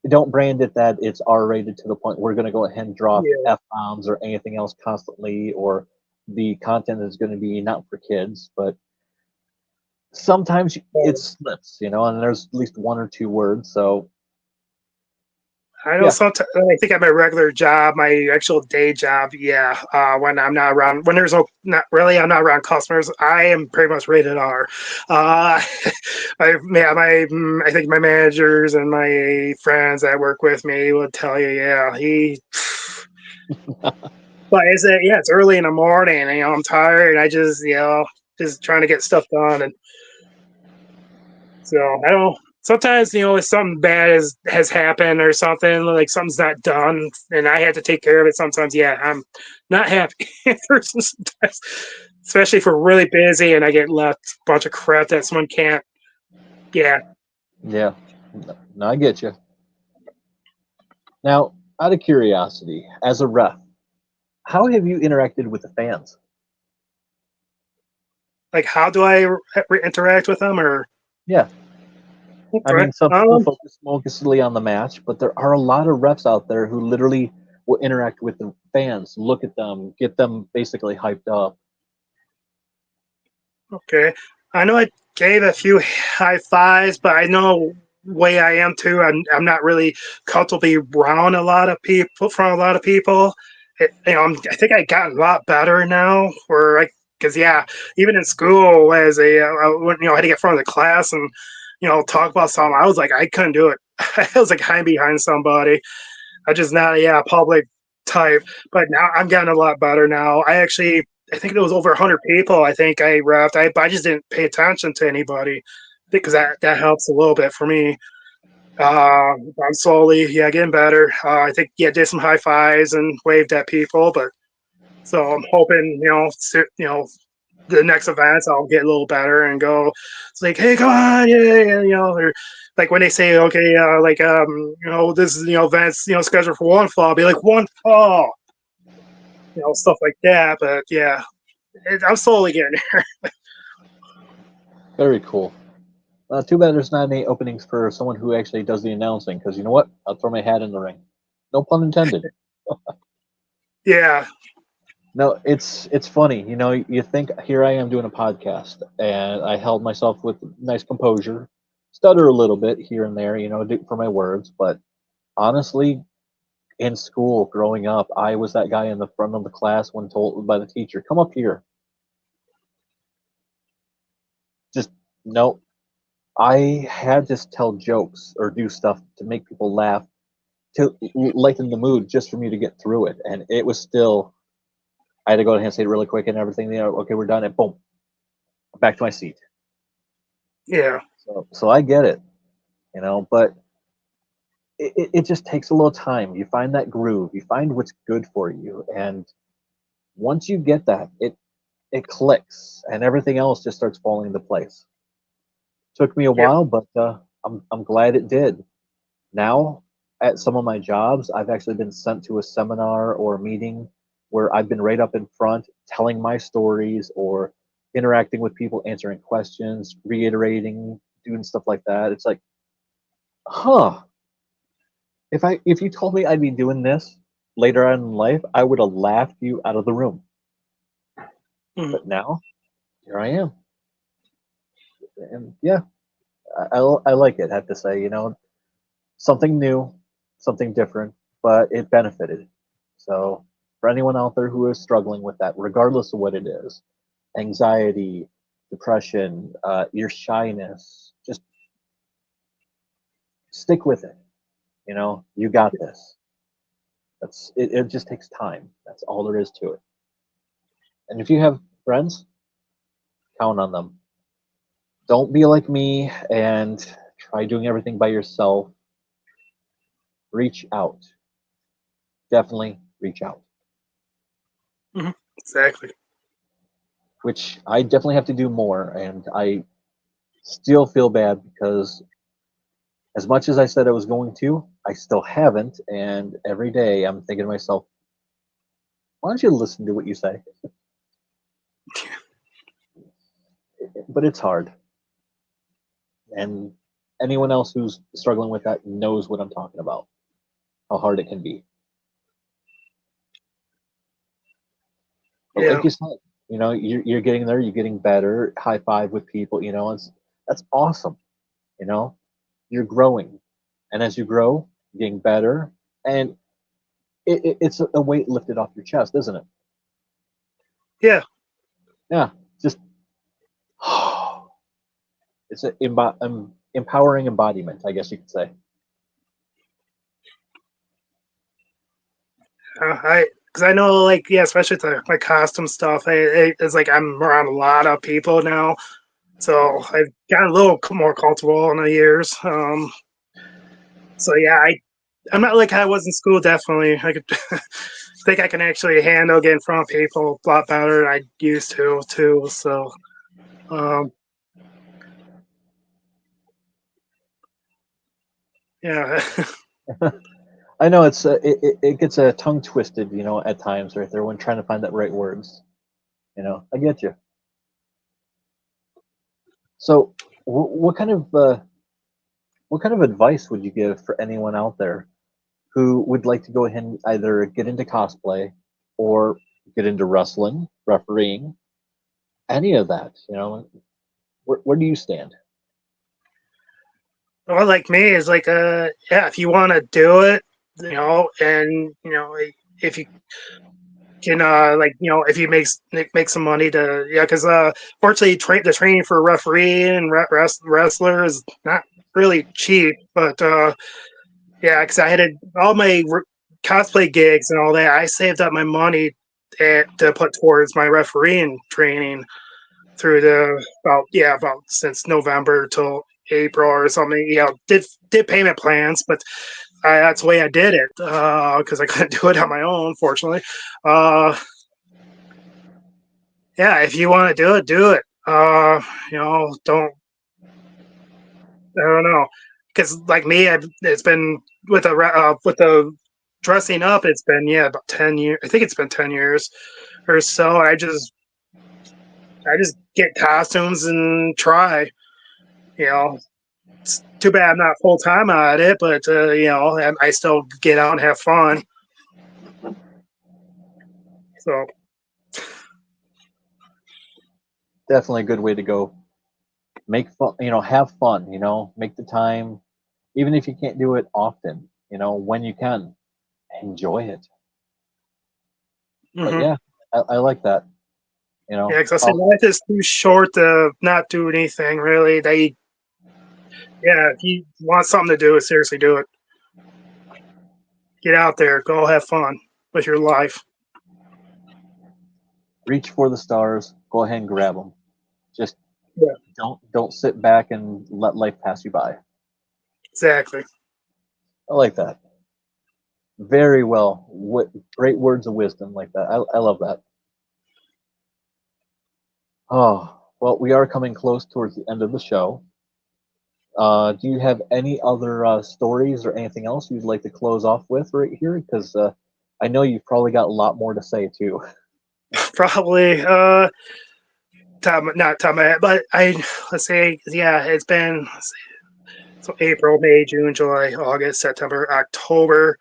don't brand it that it's R-rated to the point we're going to go ahead and drop Yeah. F-bombs or anything else constantly, or the content is going to be not for kids. But sometimes it slips, and there's at least one or two words. So I know yeah, sometimes I think at my regular job, my actual day job, yeah. When I'm not around, when there's no, not really, I'm not around customers. I am pretty much rated R. Uh, I think my managers and my friends that work with me will tell you, yeah, he. But it's early in the morning, and I'm tired. I just, just trying to get stuff done, and so I don't. Sometimes if something bad has happened or something like something's not done and I had to take care of it. Sometimes, yeah, I'm not happy in person sometimes, especially if we're really busy and I get left a bunch of crap that someone can't. Yeah, yeah, no, I get you. Now, out of curiosity, as a ref, how have you interacted with the fans? like how do I interact with them or? Yeah, I Okay. mean, some people focus mostly on the match, but there are a lot of refs out there who literally will interact with the fans, look at them, get them basically hyped up. Okay. I know I gave a few high fives, but I know way I am too. I'm not really comfortable being around a lot of people from a lot of people. I think I got a lot better now. Where because even in school as I had to get in front of the class and talk about something, I was like I couldn't do it. I was like hiding behind somebody. I just not public type. But now I'm getting a lot better now. I think it was over 100 people. I think I repped. I just didn't pay attention to anybody because that helps a little bit for me. I'm slowly getting better. I think did some high fives and waved at people, but so I'm hoping the next events I'll get a little better and go. It's like, hey, come on, yeah, or like when they say, okay, this is events scheduled for one fall, I'll be like one fall, stuff like that. But I'm slowly getting there. Very cool. Too bad there's not any openings for someone who actually does the announcing, because you know what? I'll throw my hat in the ring. No pun intended. Yeah, No, it's funny. You think here I am doing a podcast, and I held myself with nice composure, stutter a little bit here and there, for my words. But honestly, in school growing up, I was that guy in the front of the class when told by the teacher, "Come up here." Just no. I had to tell jokes or do stuff to make people laugh to lighten the mood just for me to get through it. And it was still, I had to go ahead and say it really quick and everything. Okay, we're done. And boom, back to my seat. yeah, So I get it, but it just takes a little time. You find that groove, you find what's good for you. And once you get that, it clicks and everything else just starts falling into place. Took me a yeah, while, but I'm glad it did. Now, at some of my jobs, I've actually been sent to a seminar or a meeting where I've been right up in front telling my stories or interacting with people, answering questions, reiterating, doing stuff like that. It's like, huh, if you told me I'd be doing this later on in life, I would have laughed you out of the room. mhm, But now, here I am. And yeah, I like it, I have to say, something new, something different, but it benefited. So for anyone out there who is struggling with that, regardless of what it is, anxiety, depression, your shyness, just stick with it. You got this. It just takes time. That's all there is to it. And if you have friends, count on them. Don't be like me and try doing everything by yourself. Reach out. Definitely reach out. mhm, exactly. Which I definitely have to do more. And I still feel bad because as much as I said I was going to, I still haven't. And every day I'm thinking to myself, why don't you listen to what you say? But it's hard. And anyone else who's struggling with that knows what I'm talking about, how hard it can be. But Yeah, like you said, you're getting there, you're getting better, high five with people, that's awesome. You know, you're growing. And as you grow, you're getting better. And it's a weight lifted off your chest, isn't it? yeah. Yeah, just it's an empowering embodiment, I guess you could say. Because I know, like, especially with the costume stuff, it's like I'm around a lot of people now, so I've gotten a little more comfortable in the years. So I'm not like I was in school. Definitely, I could think I can actually handle getting in front of people a lot better than I used to too. So, um, yeah, I know it gets a tongue twisted, at times right there when trying to find that right words. I get you. So, what kind of advice would you give for anyone out there who would like to go ahead and either get into cosplay or get into wrestling, refereeing, any of that? Where do you stand? well, like me is like if you want to do it, and if you can like if you make some money to because fortunately the training for a referee and wrestler is not really cheap, but yeah, because I had all my cosplay gigs and all that. I saved up my money to put towards my refereeing training through the about since November till April or something. Did payment plans, but that's the way I did it because I couldn't do it on my own, fortunately. Yeah, if you want to do it, do it. Don't I don't know because like me, it's been with the dressing up. It's been about 10 years. I think it's been 10 years or so. I just get costumes and try. You know, it's too bad I'm not full time at it, but I still get out and have fun. So Definitely a good way to go. Make fun, have fun, make the time, even if you can't do it often, when you can, enjoy it. But hmm yeah, I like that. yeah, because I said I'll, life is too short to not do anything really. If you want something to do, seriously do it. Get out there, go have fun with your life. reach for the stars. Go ahead and grab them. Just Yeah, don't sit back and let life pass you by. exactly. I like that. Very well. What great words of wisdom like that. I love that. Oh, well, we are coming close towards the end of the show. Do you have any other stories or anything else you'd like to close off with right here? Because I know you've probably got a lot more to say too. Probably not top of my head, but let's say it's been so April, May, June, July, August, September, October.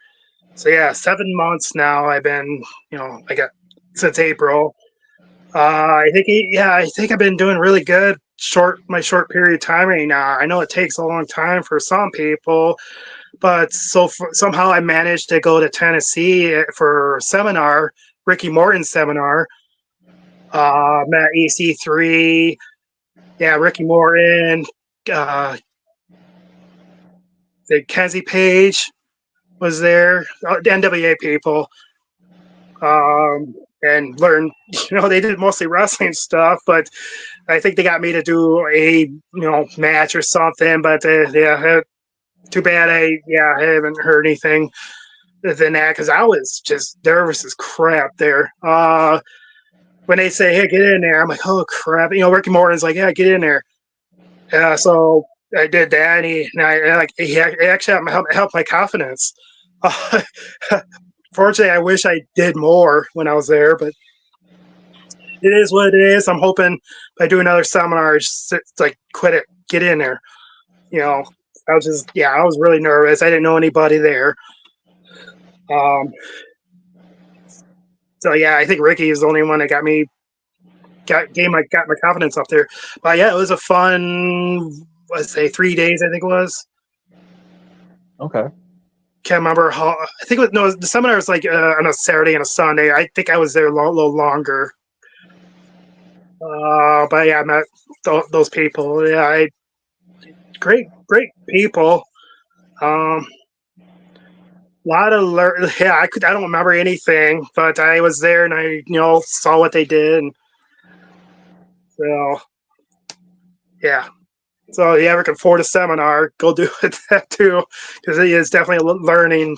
So 7 months now. I've been I got since April. I think I've been doing really good. My short period of time right now. I know it takes a long time for some people, but somehow I managed to go to Tennessee for a seminar, Ricky Morton's seminar. Met EC3, Ricky Morton, uh, the Kenzie Page was there, the NWA people, and learned. They did mostly wrestling stuff, but I think they got me to do a match or something. But too bad I haven't heard anything than that because I was just nervous as crap there. When they say, "Hey, get in there," I'm like, "Oh crap!" Ricky Morton's like, "Yeah, get in there." So I did that, he actually helped my confidence. Uh, Fortunately, I wish I did more when I was there, but it is what it is. I'm hoping if I do another seminar, just like quit it, get in there. You know, I was really nervous. I didn't know anybody there. Um, so I think Ricky is the only one that got my confidence up there. But it was a fun, let's say 3 days. I think it was. Okay. Can't remember how. I think the seminar was like on a Saturday and a Sunday. I think I was there a little longer. But I met those people. Great people. Um, a lot of I don't remember anything, but I was there and I saw what they did. And so yeah. So if you ever can afford a seminar, go do it that too, because it is definitely learning.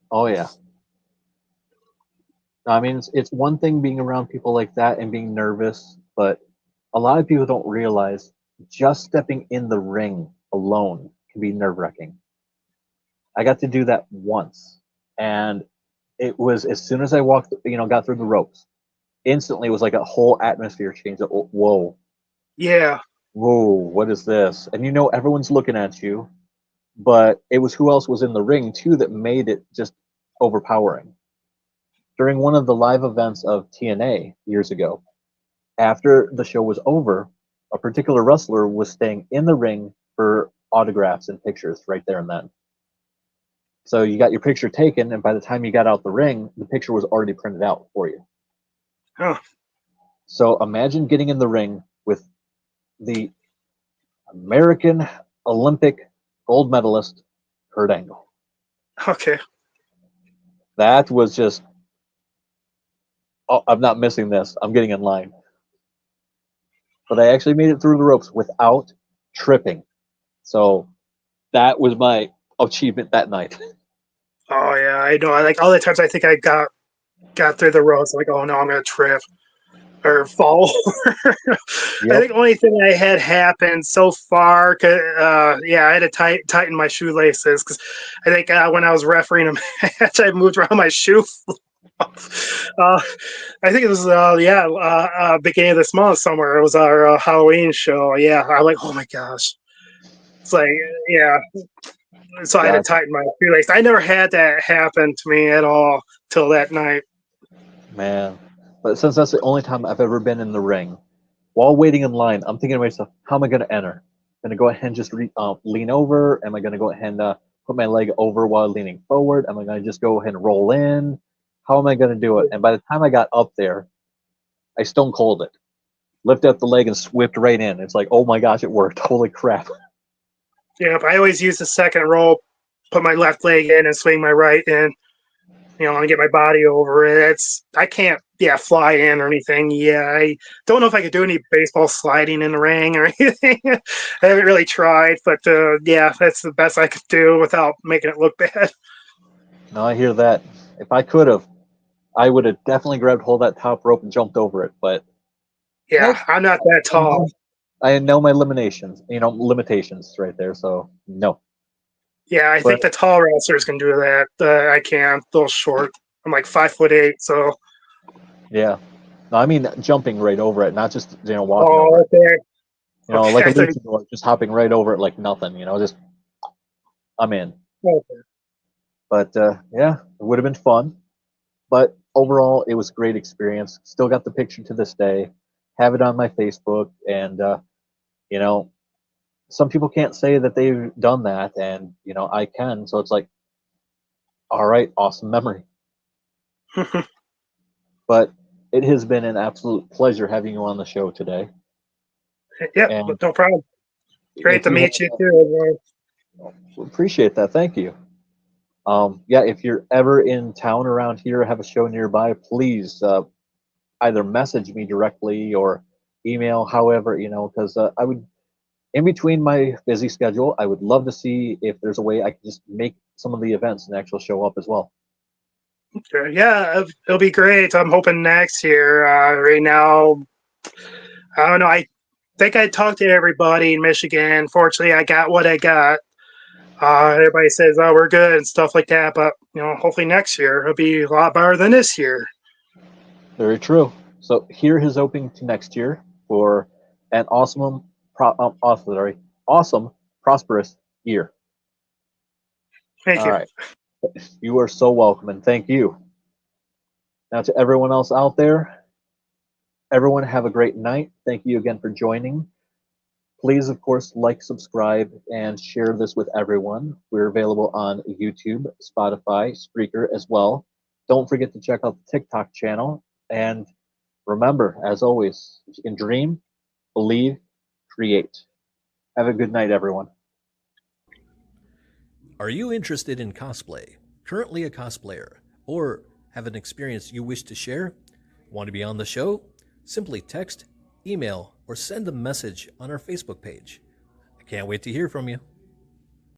Oh yeah. I mean, it's one thing being around people like that and being nervous, but a lot of people don't realize just stepping in the ring alone can be nerve wracking. I got to do that once, and it was as soon as I walked, got through the ropes, instantly it was like a whole atmosphere change. Whoa, Yeah, whoa, what is this? And everyone's looking at you, but it was who else was in the ring too that made it just overpowering. During one of the live events of TNA years ago, after the show was over, a particular wrestler was staying in the ring for autographs and pictures right there and then. So you got your picture taken, and by the time you got out the ring, the picture was already printed out for you. Oh, So imagine getting in the ring with the American Olympic gold medalist, Kurt Angle. okay. That was just, oh, I'm not missing this. I'm getting in line. But I actually made it through the ropes without tripping. So that was my achievement that night. Oh yeah, I know. Like all the times I think I got through the ropes, I'm like, oh no, I'm gonna trip or fall. I Yep. think the only thing I had happened so far, yeah, I had to tighten my shoelaces because I think when I was refereeing a match, I moved around my shoe. I think it was beginning of this month somewhere. It was our Halloween show. Yeah, I'm like, oh my gosh, it's like yeah. So I had to That's, tighten my shoelace. I never had that happen to me at all till that night. man. But since that's the only time I've ever been in the ring, while waiting in line, I'm thinking to myself, how am I going to enter? Going to go ahead and just lean over? Am I going to go ahead and put my leg over while leaning forward? Am I going to just go ahead and roll in? How am I going to do it? And by the time I got up there, I stone cold it. Lifted up the leg and whipped right in. It's like, oh my gosh, it worked. Holy crap. Yeah, but I always use the second roll, put my left leg in and swing my right in, and get my body over it. I can't, fly in or anything. Yeah, I don't know if I could do any baseball sliding in the ring or anything. I haven't really tried, but yeah, that's the best I could do without making it look bad. Now I hear that. If I could have, I would have definitely grabbed hold of that top rope and jumped over it. But Yeah, nope. I'm not that tall. I know my limitations right there. So no. Yeah, I But think the tall wrestlers can do that. I can't. A little short. I'm like 5'8", so. yeah. No, I mean jumping right over it, not just walking over Oh, it. okay. Like Okay, a I thought. luchador, just hopping right over it like nothing. Just I'm in. Okay. But yeah, it would have been fun. But overall, it was a great experience. Still got the picture to this day. Have it on my Facebook, and you know, some people can't say that they've done that, and I can. So it's like, all right, awesome memory. But it has been an absolute pleasure having you on the show today. Yep, And no problem. Great if to you meet you too. appreciate that, thank you. Yeah, if you're ever in town around here, have a show nearby, please either message me directly or email, however, because I would, in between my busy schedule, I would love to see if there's a way I can just make some of the events and actually show up as well. Sure. Yeah, it'll be great. I'm hoping next year. Right now, I don't know. I think I talked to everybody in Michigan. Fortunately, I got what I got. Everybody says, "Oh, we're good" and stuff like that. But hopefully next year it'll be a lot better than this year. Very true. So here is hoping to next year for an awesome, prosperous year. Thank All you. right. You are so welcome, and thank you. Now to everyone else out there, everyone have a great night. Thank you again for joining. Please, of course, like, subscribe, and share this with everyone. We're available on YouTube, Spotify, Spreaker as well. Don't forget to check out the TikTok channel. And remember, as always, if you can dream, believe, create. Have a good night, everyone. Are you interested in cosplay, currently a cosplayer, or have an experience you wish to share? Want to be on the show? Simply text, email, or send a message on our Facebook page. I can't wait to hear from you.